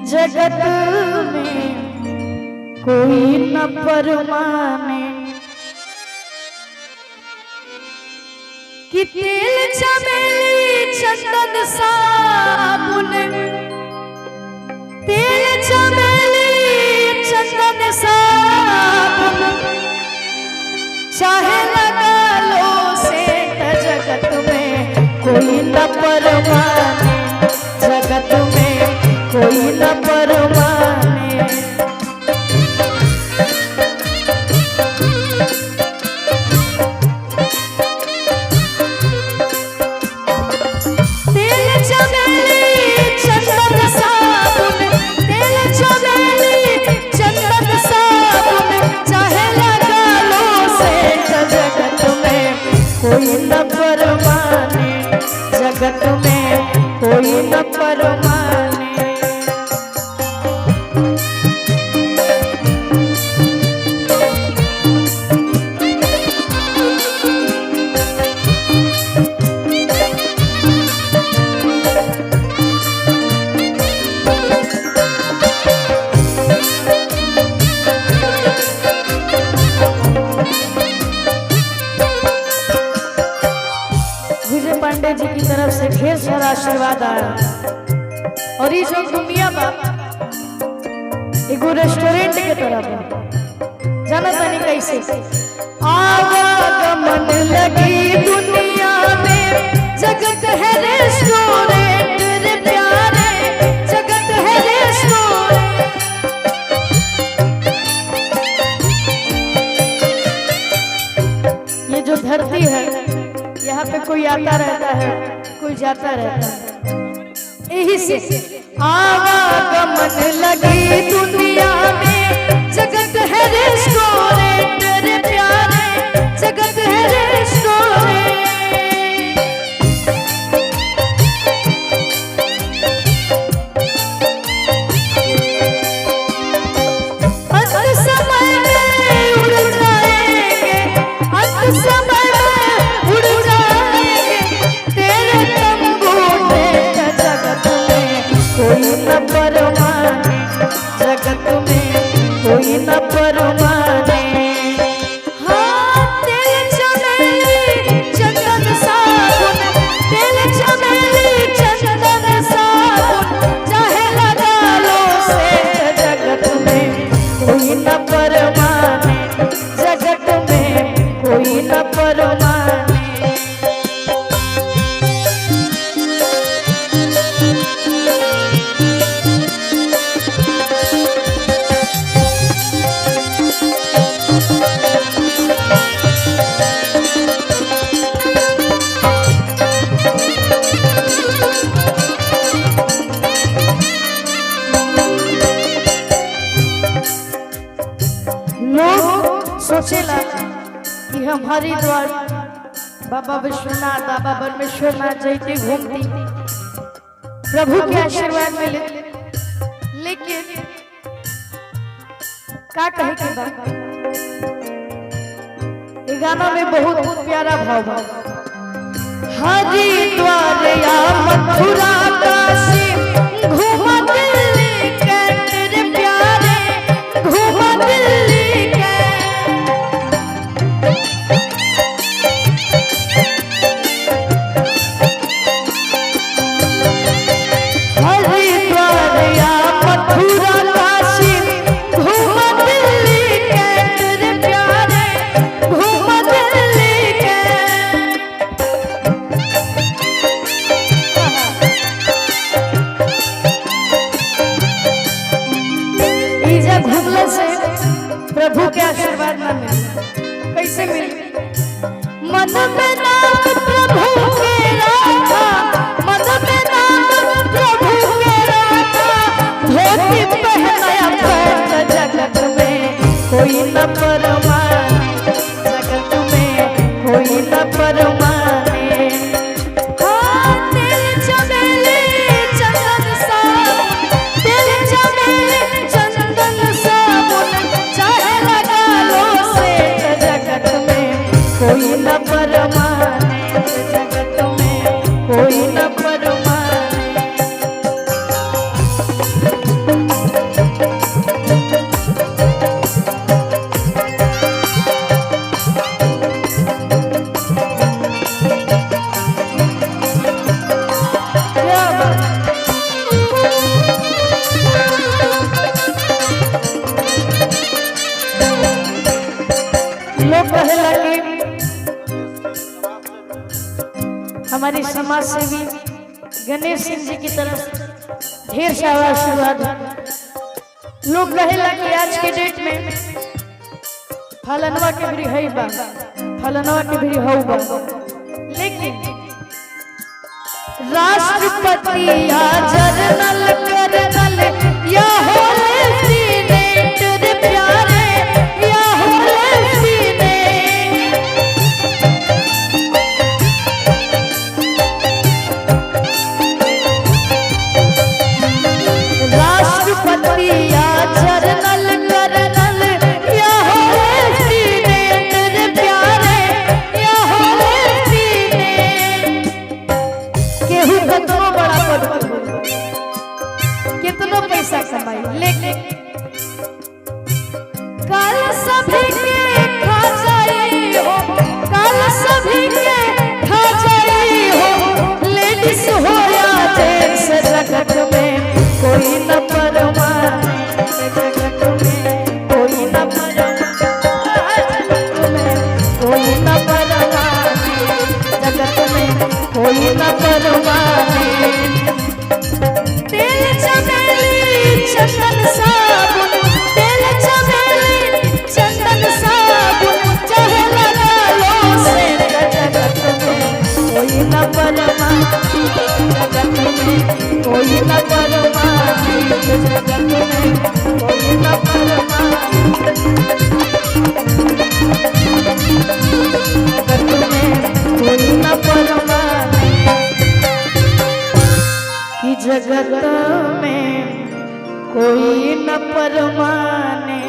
जगत में कोई न परमाने कि तेल चमेली चंदन साबुन, तेल चमेली चंदन साबुन चाहे लगा लो से जगत में कोई न परमाने, जगत में कोई न परमाने। कोई न परमाने, जगत में कोई न परमाने। पांडे जी की तरफ से ढेर सारा आशीर्वाद आया और ये जो दुनिया बाप एगो रेस्टोरेंट के तरफ जाना तानी कैसे आवागमन लगी दुनिया में, जगत है रेस्टोरेंट रे प्यारे, जगत है रेस्टोरेंट। ये जो धरती है यहाँ पे कोई आता रहता है, कोई जाता रहता है, यही से आवागमन लगी दुनिया में, जगत है रेस्टोरेंट रे प्यारे, जगत है रेस्टोरेंट। अंत समय में उड़ जाएंगे, अंत समय में उड़ कोई न परमाने, जगत में कोई न परमाने। हाँ तेल चमेली चंदन साबुन, तेल चमेली चंदन साबुन चाहे लगा लो से जगत में कोई न परमाने, जगत में कोई न परमाने। सोचेला कि हम हरिद्वार बाबा विश्वनाथ बाबा परमेश्वरनाथ जैसे घूमती, प्रभु के आशीर्वाद मिले, लेकिन का कहे के बात गाना में बहुत प्यारा भाव है। हरिद्वार या मथुरा काशी घूमा दिल्ली के तेरे प्यारे, घूमा दिल्ली प्रभु के आशीर्वाद न मिले कैसे मिले? मन में नाम प्रभु के रखा, मन में नाम प्रभु के रखा, धोती पहनाया पैंट जगत में कोई न परमाने, जगत में कोई न परमाने। कोई न परमाने, हमारी समाज सेवी गणेश सिंह जी की तरफ ढेर सारा आशीर्वाद। लोग कहेला कि आज के डेट में फलनवा के भी है बा, फलनवा के भी हो बा, लेकिन राष्ट्रपति या जनरल कर्नल या हो सीनेटर प्यारे या हो राष्ट्रपति या जनरल कर्नल या हो सीनेटर प्यारे या हो केहू कतनो बड़ा पद पर कितनो पैसा कमाई, लेकिन काल सभी के खा जाई हो, काल सभी के खा जाई हो, लेडीज हो या जेंट्स जगत में कोई न परवाह, जगत में कोई न परवाह, कोई न परवाह, जगत में कोई न परवाह। तेल चमेली चंदन साबुन, तेल चमेली चंदन साबुन, चाहे लगा लो से जगत में कोई न परवाह, जगत में कोई न परवाह, जगत में कोई न परवाह, जगत में कोई न परवाह, कि जगत में कोई न परमाने।